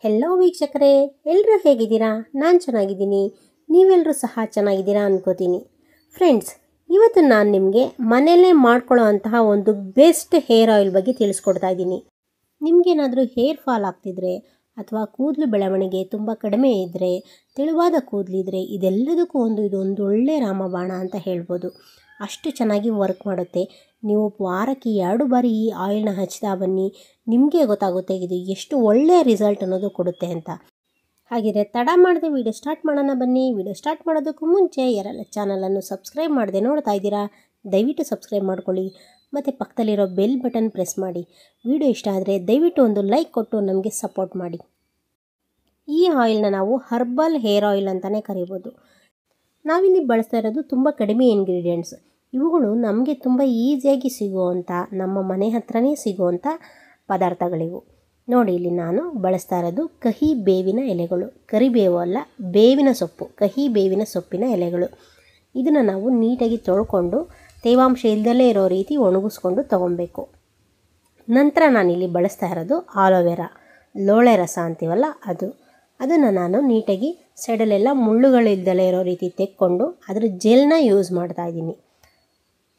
Hello ವೀಕ್ಷಕರೇ, ಎಲ್ಲರೂ ಹೇಗಿದ್ದೀರಾ? ನಾನು ಚೆನ್ನಾಗಿದ್ದೀನಿ. ನೀವೆಲ್ಲರೂ ಸಹ ಚೆನ್ನಾಗಿದ್ದೀರಾ ಅನ್ಕೋತೀನಿ. ಫ್ರೆಂಡ್ಸ್, ಇವತ್ತು ನಾನು ನಿಮಗೆ ಮನೆಯಲ್ಲೇ ಮಾಡ್ಕೊಳ್ಳೋ ಅಂತಹ ಒಂದು ಬೆಸ್ಟ್ ಹೇರ್ ಆಯಿಲ್ ಬಗ್ಗೆ ತಿಳಿಸ್ಕೊಡ್ತಾ ಇದ್ದೀನಿ. ನಿಮಗೇನಾದರೂ ಹೇರ್ ಫಾಲ್ ಆಗ್ತಿದ್ರೆ ಅಥವಾ ಕೂದಲು ಬೆಳವಣಿಗೆ ತುಂಬ ಕಡಿಮೆ ಇದ್ದರೆ, ತೆಳುವಾದ ಕೂದಲಿದ್ರೆ, ಇದೆಲ್ಲದಕ್ಕೂ ಇದೊಂದು ಒಳ್ಳೆ ರಾಮಬಾಣ ಅಂತ ಹೇಳ್ಬೋದು. ಅಷ್ಟು ಚೆನ್ನಾಗಿ ವರ್ಕ್ ಮಾಡುತ್ತೆ. ನೀವು ವಾರಕ್ಕೆ 2 ಬಾರಿ ಈ ಆಯಿಲ್ನ ಹಚ್ತಾ ಬನ್ನಿ, ನಿಮಗೆ ಗೊತ್ತಾಗುತ್ತೆ ಇದು ಎಷ್ಟು ಒಳ್ಳೆಯ ರಿಸಲ್ಟ್ ಅನ್ನೋದು ಕೊಡುತ್ತೆ ಅಂತ. ಹಾಗಿದ್ರೆ ತಡ ಮಾಡದೆ ವಿಡಿಯೋ ಸ್ಟಾರ್ಟ್ ಮಾಡೋಣ ಬನ್ನಿ. ವಿಡಿಯೋ ಸ್ಟಾರ್ಟ್ ಮಾಡೋದಕ್ಕೂ ಮುಂಚೆ ಯಾರೆಲ್ಲ ಚಾನಲನ್ನು ಸಬ್ಸ್ಕ್ರೈಬ್ ಮಾಡದೆ ನೋಡ್ತಾ ಇದ್ದೀರಾ, ದಯವಿಟ್ಟು ಸಬ್ಸ್ಕ್ರೈಬ್ ಮಾಡ್ಕೊಳ್ಳಿ ಮತ್ತು ಪಕ್ಕದಲ್ಲಿರೋ ಬೆಲ್ ಬಟನ್ ಪ್ರೆಸ್ ಮಾಡಿ. ವಿಡಿಯೋ ಇಷ್ಟ ಆದರೆ ದಯವಿಟ್ಟು ಒಂದು ಲೈಕ್ ಕೊಟ್ಟು ನಮಗೆ ಸಪೋರ್ಟ್ ಮಾಡಿ. ಈ ಆಯಿಲ್ನ ನಾವು ಹರ್ಬಲ್ ಹೇರ್ ಆಯಿಲ್ ಅಂತಲೇ ಕರಿಬೋದು. ನಾವಿಲ್ಲಿ ಬಳಸ್ತಾ ಇರೋದು ತುಂಬ ಕಡಿಮೆ ಇಂಗ್ರೀಡಿಯೆಂಟ್ಸ್. ಇವುಗಳು ನಮಗೆ ತುಂಬ ಈಸಿಯಾಗಿ ಸಿಗುವಂಥ, ನಮ್ಮ ಮನೆ ಹತ್ರನೇ ಸಿಗುವಂಥ ಪದಾರ್ಥಗಳಿವು. ನೋಡಿ, ಇಲ್ಲಿ ನಾನು ಬಳಸ್ತಾ ಇರೋದು ಕಹಿ ಬೇವಿನ ಎಲೆಗಳು. ಕರಿಬೇವು ಅಲ್ಲ, ಬೇವಿನ ಸೊಪ್ಪು, ಕಹಿ ಬೇವಿನ ಸೊಪ್ಪಿನ ಎಲೆಗಳು. ಇದನ್ನು ನಾವು ನೀಟಾಗಿ ತೊಳ್ಕೊಂಡು ತೇವಾಂಶ ಇಲ್ಲದಲ್ಲೇ ಇರೋ ರೀತಿ ಒಣಗಿಸ್ಕೊಂಡು ತೊಗೊಬೇಕು. ನಂತರ ನಾನಿಲ್ಲಿ ಬಳಸ್ತಾ ಇರೋದು ಆಲೋವೆರಾ, ಲೋಳೆ ರಸ ಅಂತೀವಲ್ಲ ಅದನ್ನು ನಾನು ನೀಟಾಗಿ ಸೈಡಲ್ಲೆಲ್ಲ ಮುಳ್ಳುಗಳಿಲ್ದಲೇ ಇರೋ ರೀತಿ ತೆಕ್ಕೊಂಡು ಅದರ ಜೆಲ್ನ ಯೂಸ್ ಮಾಡ್ತಾ ಇದ್ದೀನಿ.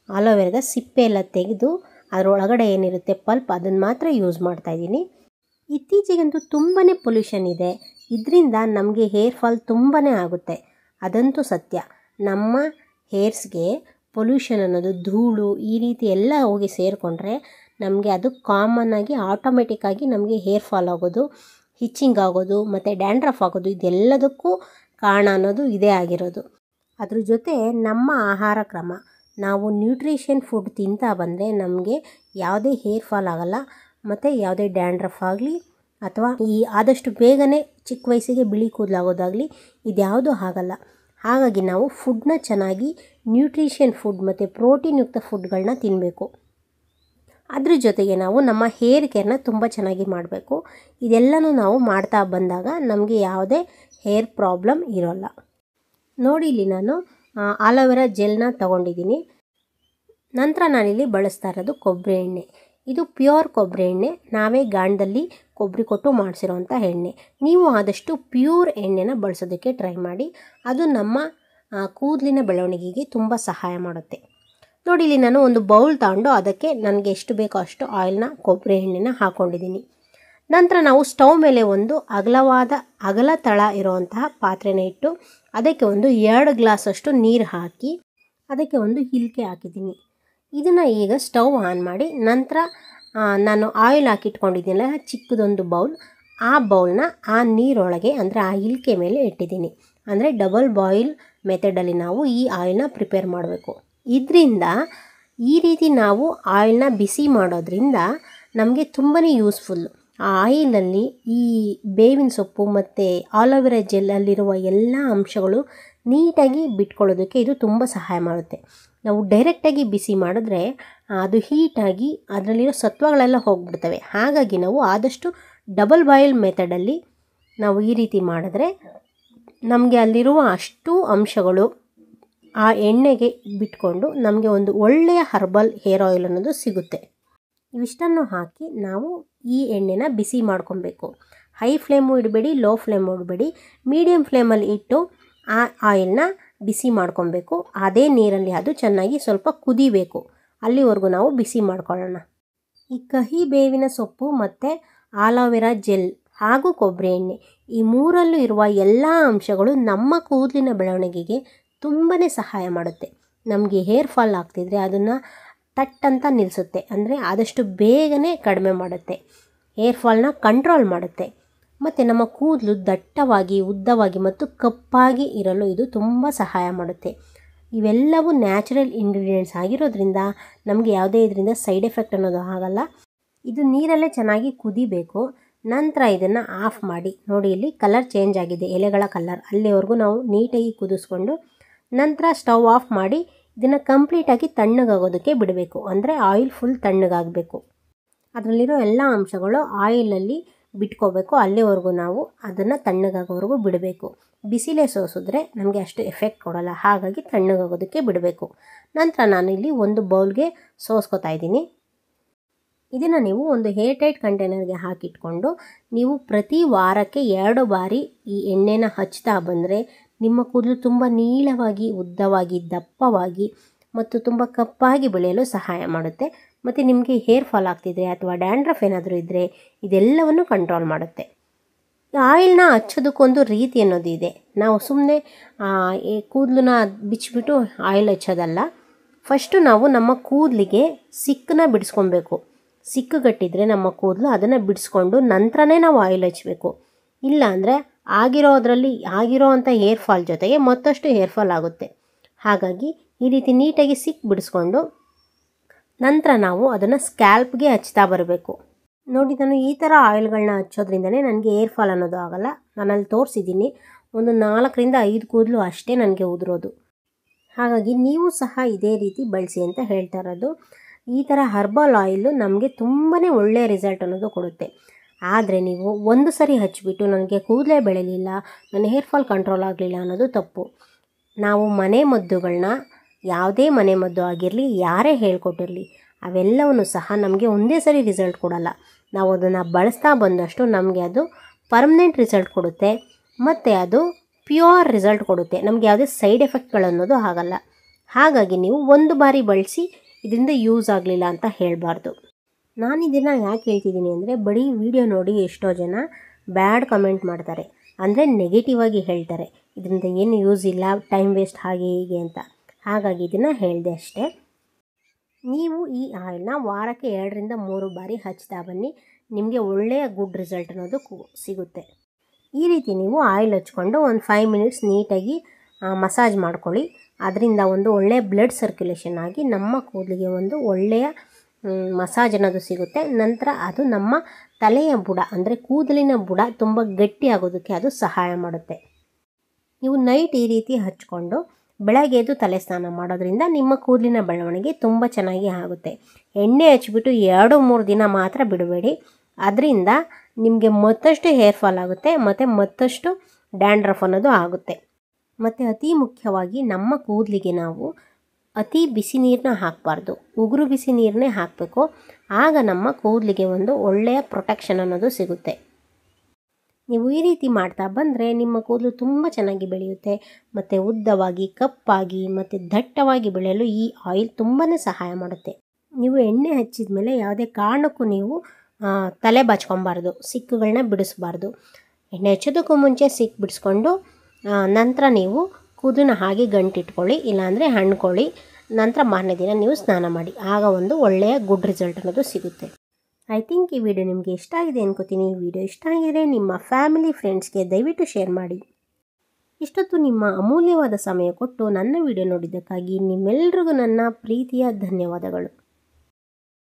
ಆಲೋವೆರಾದ ಸಿಪ್ಪೆ ಎಲ್ಲ ತೆಗೆದು ಅದರೊಳಗಡೆ ಏನಿರುತ್ತೆ ಪಲ್ಪ್, ಅದನ್ನು ಮಾತ್ರ ಯೂಸ್ ಮಾಡ್ತಾ ಇದ್ದೀನಿ. ಇತ್ತೀಚೆಗಂತೂ ತುಂಬಾ ಪೊಲ್ಯೂಷನ್ ಇದೆ. ಇದರಿಂದ ನಮಗೆ ಹೇರ್ ಫಾಲ್ ತುಂಬಾ ಆಗುತ್ತೆ. ಅದಂತೂ ಸತ್ಯ. ನಮ್ಮ ಹೇರ್ಸ್ಗೆ ಪೊಲ್ಯೂಷನ್ ಅನ್ನೋದು, ಧೂಳು, ಈ ರೀತಿ ಎಲ್ಲ ಹೋಗಿ ಸೇರಿಕೊಂಡ್ರೆ ನಮಗೆ ಅದು ಕಾಮನ್ನಾಗಿ ಆಟೋಮೆಟಿಕ್ಕಾಗಿ ನಮಗೆ ಹೇರ್ ಫಾಲ್ ಆಗೋದು, ಹಿಚ್ಚಿಂಗ್ ಆಗೋದು ಮತ್ತು ಡ್ಯಾಂಡ್ರಫ್ ಆಗೋದು, ಇದೆಲ್ಲದಕ್ಕೂ ಕಾರಣ ಅನ್ನೋದು ಇದೇ ಆಗಿರೋದು. ಅದ್ರ ಜೊತೆ ನಮ್ಮ ಆಹಾರ ಕ್ರಮ, ನಾವು ನ್ಯೂಟ್ರಿಷನ್ ಫುಡ್ ತಿಂತಾ ಬಂದರೆ ನಮಗೆ ಯಾವುದೇ ಹೇರ್ ಫಾಲ್ ಆಗೋಲ್ಲ ಮತ್ತು ಯಾವುದೇ ಡ್ಯಾಂಡ್ರಫ್ ಆಗಲಿ ಅಥವಾ ಆದಷ್ಟು ಬೇಗನೆ ಚಿಕ್ಕ ವಯಸ್ಸಿಗೆ ಬಿಳಿ ಕೂದಲಾಗೋದಾಗಲಿ ಇದ್ಯಾವುದೂ ಆಗಲ್ಲ. ಹಾಗಾಗಿ ನಾವು ಫುಡ್ನ ಚೆನ್ನಾಗಿ ನ್ಯೂಟ್ರಿಷನ್ ಫುಡ್ ಮತ್ತು ಪ್ರೋಟೀನ್ ಯುಕ್ತ ಫುಡ್ಗಳನ್ನ ತಿನ್ನಬೇಕು. ಅದ್ರ ಜೊತೆಗೆ ನಾವು ನಮ್ಮ ಹೇರ್ ಕೇರ್ನ ತುಂಬ ಚೆನ್ನಾಗಿ ಮಾಡಬೇಕು. ಇದೆಲ್ಲನೂ ನಾವು ಮಾಡ್ತಾ ಬಂದಾಗ ನಮಗೆ ಯಾವುದೇ ಹೇರ್ ಪ್ರಾಬ್ಲಮ್ ಇರೋಲ್ಲ. ನೋಡಿ, ಇಲ್ಲಿ ನಾನು ಆಲೋವೆರಾ ಜೆಲ್ನ ತೊಗೊಂಡಿದ್ದೀನಿ. ನಂತರ ನಾನಿಲ್ಲಿ ಬಳಸ್ತಾ ಇರೋದು ಕೊಬ್ಬರಿ ಎಣ್ಣೆ. ಇದು ಪ್ಯೂರ್ ಕೊಬ್ಬರಿ ಎಣ್ಣೆ, ನಾವೇ ಗಾಣದಲ್ಲಿ ಕೊಬ್ಬರಿ ಕೊಟ್ಟು ಮಾಡಿಸಿರೋಂಥ ಎಣ್ಣೆ. ನೀವು ಆದಷ್ಟು ಪ್ಯೂರ್ ಎಣ್ಣೆನ ಬಳಸೋದಕ್ಕೆ ಟ್ರೈ ಮಾಡಿ. ಅದು ನಮ್ಮ ಕೂದಲಿನ ಬೆಳವಣಿಗೆಗೆ ತುಂಬ ಸಹಾಯ ಮಾಡುತ್ತೆ. ನೋಡಿ, ಇಲ್ಲಿ ನಾನು ಒಂದು ಬೌಲ್ ತಗೊಂಡು ಅದಕ್ಕೆ ನನಗೆ ಎಷ್ಟು ಬೇಕೋ ಅಷ್ಟು ಆಯಿಲ್ನ, ಕೊಬ್ಬರಿ ಎಣ್ಣೆನ ಹಾಕ್ಕೊಂಡಿದ್ದೀನಿ. ನಂತರ ನಾವು ಸ್ಟವ್ ಮೇಲೆ ಒಂದು ಅಗಲ ತಳ ಇರುವಂತಹ ಪಾತ್ರೆನ ಇಟ್ಟು ಅದಕ್ಕೆ 2 ಗ್ಲಾಸಷ್ಟು ನೀರು ಹಾಕಿ ಅದಕ್ಕೆ ಒಂದು ಹಿಲ್ಕೆ ಹಾಕಿದ್ದೀನಿ. ಇದನ್ನು ಈಗ ಸ್ಟವ್ ಆನ್ ಮಾಡಿ, ನಂತರ ನಾನು ಆಯಿಲ್ ಹಾಕಿಟ್ಕೊಂಡಿದ್ದೀನಲ್ಲ ಚಿಕ್ಕದೊಂದು ಬೌಲ್, ಆ ಬೌಲ್ನ ಆ ನೀರೊಳಗೆ ಅಂದರೆ ಆ ಹಿಲ್ಕೆ ಮೇಲೆ ಇಟ್ಟಿದ್ದೀನಿ. ಅಂದರೆ ಡಬಲ್ ಬಾಯಿಲ್ ಮೆಥಡಲ್ಲಿ ನಾವು ಈ ಆಯಿಲ್ನ ಪ್ರಿಪೇರ್ ಮಾಡಬೇಕು. ಇದರಿಂದ ಈ ರೀತಿ ನಾವು ಆಯಿಲ್ನ ಬಿಸಿ ಮಾಡೋದ್ರಿಂದ ನಮಗೆ ತುಂಬಾ ಯೂಸ್ಫುಲ್ಲು. ಆ ಆಯಿಲಲ್ಲಿ ಈ ಬೇವಿನ ಸೊಪ್ಪು ಮತ್ತು ಆಲೋವೆರಾ ಜೆಲ್ಲಲ್ಲಿರುವ ಎಲ್ಲ ಅಂಶಗಳು ನೀಟಾಗಿ ಬಿಟ್ಕೊಳ್ಳೋದಕ್ಕೆ ಇದು ತುಂಬ ಸಹಾಯ ಮಾಡುತ್ತೆ. ನಾವು ಡೈರೆಕ್ಟಾಗಿ ಬಿಸಿ ಮಾಡಿದ್ರೆ ಅದು ಹೀಟಾಗಿ ಅದರಲ್ಲಿರೋ ಸತ್ವಗಳೆಲ್ಲ ಹೋಗ್ಬಿಡ್ತವೆ. ಹಾಗಾಗಿ ನಾವು ಆದಷ್ಟು ಡಬಲ್ ಬಾಯಿಲ್ ಮೆಥಡಲ್ಲಿ ನಾವು ಈ ರೀತಿ ಮಾಡಿದ್ರೆ ನಮಗೆ ಅಲ್ಲಿರುವ ಅಷ್ಟು ಅಂಶಗಳು ಆ ಎಣ್ಣೆಗೆ ಬಿಟ್ಕೊಂಡು ನಮಗೆ ಒಂದು ಒಳ್ಳೆಯ ಹರ್ಬಲ್ ಹೇರ್ ಆಯಿಲ್ ಅನ್ನೋದು ಸಿಗುತ್ತೆ. ಇವಿಷ್ಟನ್ನು ಹಾಕಿ ನಾವು ಈ ಎಣ್ಣೆನ ಬಿಸಿ ಮಾಡ್ಕೊಬೇಕು. ಹೈ ಫ್ಲೇಮು ಇಡಬೇಡಿ, ಲೋ ಫ್ಲೇಮು ಇಡಬೇಡಿ, ಮೀಡಿಯಮ್ ಫ್ಲೇಮಲ್ಲಿ ಇಟ್ಟು ಆ ಆಯಿಲ್ನ ಬಿಸಿ ಮಾಡ್ಕೊಬೇಕು. ಅದೇ ನೀರಲ್ಲಿ ಅದು ಚೆನ್ನಾಗಿ ಸ್ವಲ್ಪ ಕುದಿಬೇಕು. ಅಲ್ಲಿವರೆಗೂ ನಾವು ಬಿಸಿ ಮಾಡ್ಕೊಳ್ಳೋಣ. ಈ ಕಹಿ ಬೇವಿನ ಸೊಪ್ಪು ಮತ್ತು ಆಲೋವೆರಾ ಜೆಲ್ ಹಾಗೂ ಕೊಬ್ಬರಿ ಎಣ್ಣೆ, ಈ ಮೂರಲ್ಲೂ ಇರುವ ಎಲ್ಲ ಅಂಶಗಳು ನಮ್ಮ ಕೂದಲಿನ ಬೆಳವಣಿಗೆಗೆ ತುಂಬಾ ಸಹಾಯ ಮಾಡುತ್ತೆ. ನಮಗೆ ಹೇರ್ ಫಾಲ್ ಆಗ್ತಿದ್ರೆ ಅದನ್ನು ತಟ್ಟಂತ ನಿಲ್ಲಿಸುತ್ತೆ. ಅಂದರೆ ಆದಷ್ಟು ಬೇಗನೆ ಕಡಿಮೆ ಮಾಡುತ್ತೆ. ಹೇರ್ ಫಾಲ್ನ ಕಂಟ್ರೋಲ್ ಮಾಡುತ್ತೆ. ಮತ್ತು ನಮ್ಮ ಕೂದಲು ದಟ್ಟವಾಗಿ, ಉದ್ದವಾಗಿ ಮತ್ತು ಕಪ್ಪಾಗಿ ಇರಲು ಇದು ತುಂಬ ಸಹಾಯ ಮಾಡುತ್ತೆ. ಇವೆಲ್ಲವೂ ನ್ಯಾಚುರಲ್ ಇಂಗ್ರೀಡಿಯೆಂಟ್ಸ್ ಆಗಿರೋದ್ರಿಂದ ನಮಗೆ ಯಾವುದೇ ಇದರಿಂದ ಸೈಡ್ ಎಫೆಕ್ಟ್ ಅನ್ನೋದು ಆಗಲ್ಲ. ಇದು ನೀರಲ್ಲೇ ಚೆನ್ನಾಗಿ ಕುದಿಬೇಕು. ನಂತರ ಇದನ್ನು ಆಫ್ ಮಾಡಿ. ನೋಡಿ, ಇಲ್ಲಿ ಕಲರ್ ಚೇಂಜ್ ಆಗಿದೆ, ಎಲೆಗಳ ಕಲರ್. ಅಲ್ಲಿವರೆಗೂ ನಾವು ನೀಟಾಗಿ ಕುದಿಸ್ಕೊಂಡು ನಂತರ ಸ್ಟವ್ ಆಫ್ ಮಾಡಿ ಇದನ್ನು ಕಂಪ್ಲೀಟಾಗಿ ತಣ್ಣಗಾಗೋದಕ್ಕೆ ಬಿಡಬೇಕು. ಅಂದರೆ ಆಯಿಲ್ ಫುಲ್ ತಣ್ಣಗಾಗಬೇಕು. ಅದರಲ್ಲಿರೋ ಎಲ್ಲ ಅಂಶಗಳು ಆಯಿಲಲ್ಲಿ ಬಿಟ್ಕೋಬೇಕು. ಅಲ್ಲಿವರೆಗೂ ನಾವು ಅದನ್ನು ತಣ್ಣಗಾಗೋವರೆಗೂ ಬಿಡಬೇಕು. ಬಿಸಿಲೇ ಸೋಸಿದ್ರೆ ನಮಗೆ ಅಷ್ಟು ಎಫೆಕ್ಟ್ ಕೊಡೋಲ್ಲ. ಹಾಗಾಗಿ ತಣ್ಣಗಾಗೋದಕ್ಕೆ ಬಿಡಬೇಕು. ನಂತರ ನಾನಿಲ್ಲಿ ಒಂದು ಬೌಲ್ಗೆ ಸೋಸ್ಕೊತಾ ಇದ್ದೀನಿ. ಇದನ್ನು ನೀವು ಒಂದು ಹೇರ್ ಟೈಟ್ ಕಂಟೈನರ್ಗೆ ಹಾಕಿಟ್ಕೊಂಡು ನೀವು ಪ್ರತಿ ವಾರಕ್ಕೆ 2 ಬಾರಿ ಈ ಎಣ್ಣೆನ ಹಚ್ತಾ ಬಂದರೆ ನಿಮ್ಮ ಕೂದಲು ತುಂಬ ನೀಳವಾಗಿ, ಉದ್ದವಾಗಿ, ದಪ್ಪವಾಗಿ ಮತ್ತು ತುಂಬ ಕಪ್ಪಾಗಿ ಬೆಳೆಯಲು ಸಹಾಯ ಮಾಡುತ್ತೆ. ಮತ್ತು ನಿಮಗೆ ಹೇರ್ ಫಾಲ್ ಆಗ್ತಿದ್ರೆ ಅಥವಾ ಡ್ಯಾಂಡ್ರಫ್ ಏನಾದರೂ ಇದ್ದರೆ ಇದೆಲ್ಲವನ್ನು ಕಂಟ್ರೋಲ್ ಮಾಡುತ್ತೆ. ಆಯಿಲ್ನ ಹಚ್ಚೋದಕ್ಕೊಂದು ರೀತಿ ಅನ್ನೋದು ಇದೆ. ನಾವು ಸುಮ್ಮನೆ ಕೂದಲನ್ನ ಬಿಚ್ಚಿಬಿಟ್ಟು ಆಯಿಲ್ ಹಚ್ಚೋದಲ್ಲ. ಫಸ್ಟು ನಾವು ನಮ್ಮ ಕೂದಲಿಗೆ ಸಿಕ್ಕನ್ನ ಬಿಡಿಸ್ಕೊಬೇಕು. ಸಿಕ್ಕು ಗಟ್ಟಿದ್ರೆ ನಮ್ಮ ಕೂದಲು ಅದನ್ನು ಬಿಡಿಸ್ಕೊಂಡು ನಂತರನೇ ನಾವು ಆಯಿಲ್ ಹಚ್ಚಬೇಕು. ಇಲ್ಲ ಅಂದರೆ ಆಗಿರೋ ಅಂಥ ಹೇರ್ ಫಾಲ್ ಜೊತೆಗೆ ಮತ್ತಷ್ಟು ಹೇರ್ ಫಾಲ್ ಆಗುತ್ತೆ. ಹಾಗಾಗಿ ಈ ರೀತಿ ನೀಟಾಗಿ ಸಿಕ್ಕು ಬಿಡಿಸ್ಕೊಂಡು ನಂತರ ನಾವು ಅದನ್ನು ಸ್ಕ್ಯಾಲ್ಪ್ಗೆ ಹಚ್ತಾ ಬರಬೇಕು. ನೋಡಿ, ನಾನು ಈ ಥರ ಆಯಿಲ್ಗಳನ್ನ ಹಚ್ಚೋದ್ರಿಂದನೇ ನನಗೆ ಹೇರ್ ಫಾಲ್ ಅನ್ನೋದು ಆಗೋಲ್ಲ. ನಾನಲ್ಲಿ ತೋರಿಸಿದ್ದೀನಿ, ಒಂದು 4ರಿಂದ 5 ಕೂದಲು ಅಷ್ಟೇ ನನಗೆ ಉದುರೋದು. ಹಾಗಾಗಿ ನೀವು ಸಹ ಇದೇ ರೀತಿ ಬಳಸಿ ಅಂತ ಹೇಳ್ತಾ ಇರೋದು. ಈ ಥರ ಹರ್ಬಲ್ ಆಯಿಲು ನಮಗೆ ತುಂಬಾ ಒಳ್ಳೆಯ ರಿಸಲ್ಟ್ ಅನ್ನೋದು ಕೊಡುತ್ತೆ. ಆದರೆ ನೀವು ಒಂದು ಸರಿ ಹಚ್ಚಿಬಿಟ್ಟು ನನಗೆ ಕೂದಲೇ ಬೆಳೆಯಲಿಲ್ಲ, ನನ್ನ ಹೇರ್ ಫಾಲ್ ಕಂಟ್ರೋಲ್ ಆಗಲಿಲ್ಲ ಅನ್ನೋದು ತಪ್ಪು. ನಾವು ಮನೆ ಮದ್ದುಗಳನ್ನ, ಯಾವುದೇ ಮನೆ ಮದ್ದು ಆಗಿರಲಿ, ಯಾರೇ ಹೇಳ್ಕೊಟ್ಟಿರಲಿ, ಅವೆಲ್ಲವನ್ನೂ ಸಹ ನಮಗೆ ಒಂದೇ ಸರಿ ರಿಸಲ್ಟ್ ಕೊಡಲ್ಲ. ನಾವು ಅದನ್ನು ಬಳಸ್ತಾ ಬಂದಷ್ಟು ನಮಗೆ ಅದು ಪರ್ಮನೆಂಟ್ ರಿಸಲ್ಟ್ ಕೊಡುತ್ತೆ ಮತ್ತು ಅದು ಪ್ಯೂರ್ ರಿಸಲ್ಟ್ ಕೊಡುತ್ತೆ. ನಮಗೆ ಯಾವುದೇ ಸೈಡ್ ಎಫೆಕ್ಟ್ಗಳನ್ನೋದು ಆಗಲ್ಲ. ಹಾಗಾಗಿ ನೀವು ಒಂದು ಬಾರಿ ಬಳಸಿ ಇದರಿಂದ ಯೂಸ್ ಆಗಲಿಲ್ಲ ಅಂತ ಹೇಳಬಾರ್ದು. ನಾನು ಇದನ್ನು ಯಾಕೆ ಹೇಳ್ತಿದ್ದೀನಿ ಅಂದರೆ, ಬರೀ ವಿಡಿಯೋ ನೋಡಿ ಎಷ್ಟೋ ಜನ ಬ್ಯಾಡ್ ಕಮೆಂಟ್ ಮಾಡ್ತಾರೆ, ಅಂದರೆ ನೆಗೆಟಿವ್ ಆಗಿ ಹೇಳ್ತಾರೆ, ಇದರಿಂದ ಏನು ಯೂಸ್ ಇಲ್ಲ, ಟೈಮ್ ವೇಸ್ಟ್ ಹಾಗೆ ಹೀಗೆ ಅಂತ. ಹಾಗಾಗಿ ಇದನ್ನು ಹೇಳಿದೆ ಅಷ್ಟೇ. ನೀವು ಈ ಆಯಿಲ್ನ ವಾರಕ್ಕೆ 2ರಿಂದ 3 ಬಾರಿ ಹಚ್ತಾ ಬನ್ನಿ, ನಿಮಗೆ ಒಳ್ಳೆಯ ಗುಡ್ ರಿಸಲ್ಟ್ ಅನ್ನೋದು ಸಿಗುತ್ತೆ. ಈ ರೀತಿ ನೀವು ಆಯಿಲ್ ಹಚ್ಕೊಂಡು ಒಂದು 5 ಮಿನಿಟ್ಸ್ ನೀಟಾಗಿ ಮಸಾಜ್ ಮಾಡ್ಕೊಳ್ಳಿ. ಅದರಿಂದ ಒಂದು ಒಳ್ಳೆಯ ಬ್ಲಡ್ ಸರ್ಕ್ಯುಲೇಷನ್ ಆಗಿ ನಮ್ಮ ಕೂದಲಿಗೆ ಒಂದು ಒಳ್ಳೆಯ ಮಸಾಜ್ ಅನ್ನೋದು ಸಿಗುತ್ತೆ. ನಂತರ ಅದು ನಮ್ಮ ತಲೆಯ ಬುಡ, ಅಂದರೆ ಕೂದಲಿನ ಬುಡ ತುಂಬ ಗಟ್ಟಿ ಆಗೋದಕ್ಕೆ ಅದು ಸಹಾಯ ಮಾಡುತ್ತೆ. ನೀವು ನೈಟ್ ಈ ರೀತಿ ಹಚ್ಕೊಂಡು ಬೆಳಗ್ಗೆ ಎದ್ದು ತಲೆ ಸ್ನಾನ ಮಾಡೋದ್ರಿಂದ ನಿಮ್ಮ ಕೂದಲಿನ ಬೆಳವಣಿಗೆ ತುಂಬ ಚೆನ್ನಾಗಿ ಆಗುತ್ತೆ. ಎಣ್ಣೆ ಹಚ್ಬಿಟ್ಟು 2-3 ದಿನ ಮಾತ್ರ ಬಿಡಬೇಡಿ. ಅದರಿಂದ ನಿಮಗೆ ಮತ್ತಷ್ಟು ಹೇರ್ ಫಾಲ್ ಆಗುತ್ತೆ ಮತ್ತು ಮತ್ತಷ್ಟು ಡ್ಯಾಂಡ್ರಫ್ ಅನ್ನೋದು ಆಗುತ್ತೆ. ಮತ್ತು ಅತಿ ಮುಖ್ಯವಾಗಿ ನಮ್ಮ ಕೂದಲಿಗೆ ನಾವು ಅತಿ ಬಿಸಿ ನೀರನ್ನ ಹಾಕಬಾರ್ದು, ಉಗುರು ಬಿಸಿ ನೀರನ್ನೇ ಹಾಕಬೇಕು. ಆಗ ನಮ್ಮ ಕೂದಲಿಗೆ ಒಂದು ಒಳ್ಳೆಯ ಪ್ರೊಟೆಕ್ಷನ್ ಅನ್ನೋದು ಸಿಗುತ್ತೆ. ನೀವು ಈ ರೀತಿ ಮಾಡ್ತಾ ಬಂದರೆ ನಿಮ್ಮ ಕೂದಲು ತುಂಬ ಚೆನ್ನಾಗಿ ಬೆಳೆಯುತ್ತೆ ಮತ್ತು ಉದ್ದವಾಗಿ, ಕಪ್ಪಾಗಿ ಮತ್ತು ದಟ್ಟವಾಗಿ ಬೆಳೆಯಲು ಈ ಆಯಿಲ್ ತುಂಬಾ ಸಹಾಯ ಮಾಡುತ್ತೆ. ನೀವು ಎಣ್ಣೆ ಹಚ್ಚಿದ ಮೇಲೆ ಯಾವುದೇ ಕಾರಣಕ್ಕೂ ನೀವು ತಲೆ ಬಾಚ್ಕೊಬಾರ್ದು, ಸಿಕ್ಕುಗಳನ್ನ ಬಿಡಿಸ್ಬಾರ್ದು. ಎಣ್ಣೆ ಹಚ್ಚೋದಕ್ಕೂ ಮುಂಚೆ ಸಿಕ್ಕು ಬಿಡಿಸ್ಕೊಂಡು ನಂತರ ನೀವು ಕೂದಲನ್ನ ಹಾಗೆ ಗಂಟಿಟ್ಕೊಳ್ಳಿ, ಇಲ್ಲಾಂದರೆ ಹಣ್ಕೊಳ್ಳಿ. ನಂತರ ಮಾರನೇ ದಿನ ನೀವು ಸ್ನಾನ ಮಾಡಿ. ಆಗ ಒಂದು ಒಳ್ಳೆಯ ಗುಡ್ ರಿಸಲ್ಟ್ ಅನ್ನೋದು ಸಿಗುತ್ತೆ. ಐ ಥಿಂಕ್ ಈ ವಿಡಿಯೋ ನಿಮಗೆ ಇಷ್ಟ ಆಗಿದೆ ಅನ್ಕೋತೀನಿ. ಈ ವಿಡಿಯೋ ಇಷ್ಟ ಆಗಿದ್ರೆ ನಿಮ್ಮ ಫ್ಯಾಮಿಲಿ, ಫ್ರೆಂಡ್ಸ್ಗೆ ದಯವಿಟ್ಟು ಶೇರ್ ಮಾಡಿ. ಇಷ್ಟೊತ್ತು ನಿಮ್ಮ ಅಮೂಲ್ಯವಾದ ಸಮಯ ಕೊಟ್ಟು ನನ್ನ ವಿಡಿಯೋ ನೋಡಿದ್ದಕ್ಕಾಗಿ ನಿಮ್ಮೆಲ್ಲರಿಗೂ ನನ್ನ ಪ್ರೀತಿಯ ಧನ್ಯವಾದಗಳು.